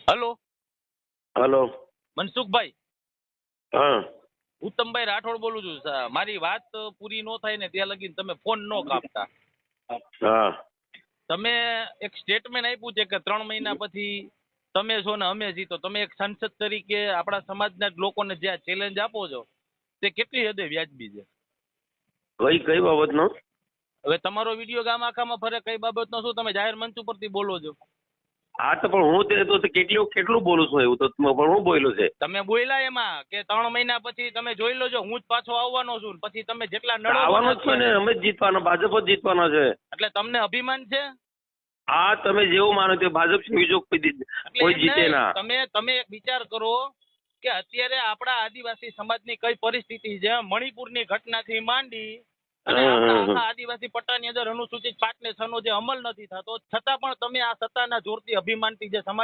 Hello hello. Mansukhbhai, હા ઉત્તમભાઈ રાઠોડ બોલું છું. મારી વાત પૂરી ન થાય ને ત્યાં લગી તમે ફોન ન કાપતા. હા તમે એક સ્ટેટમેન્ટ આપ્યું છે કે 3 મહિના પછી તમે છો ને અમે જીતો. તમે એક સંસદ તરીકે આપણા સમાજના જ લોકોને જે આ ચેલેન્જ આપો છો તે કેટલી હદે વ્યાજબી છે? કઈ બાબતનો? હવે તમારો વિડીયો ગામ આખામાં ફરે, કઈ બાબતનો શું તમે જાહેર મંચ ઉપરથી બોલો છો? હા તો પણ હું તે તો કેટલું બોલું છું એવું તો પણ હું બોલ્યું છે. તમે બોલ્યા એમાં કે 3 મહિના પછી તમે જોઈ લોજો, હું જ પાછો આવવાનો છું. પછી તમે જેટલા નડો છો આવવાનો જ છે ને, અમે જ જીતવાના, ભાજપ જ જીતવાના છે. એટલે તમને અભિમાન છે? હા તમે જેવું માનો તે ભાજપ છે, બીજો કોઈ જીતે ના. તમે એક વિચાર કરો કે અત્યારે આપણા આદિવાસી સમાજની કઈ પરિસ્થિતિ છે. મણિપુરની ઘટનાથી માંડી અને આપણા આખા આદિવાસી પટ્ટાની અંદર અનુસૂચિત 5 ને 6 નો જે અમલ નથી થતો, છતાં પણ તમે આ સત્તાના જોરથી અભિમાનથી જે સમાજ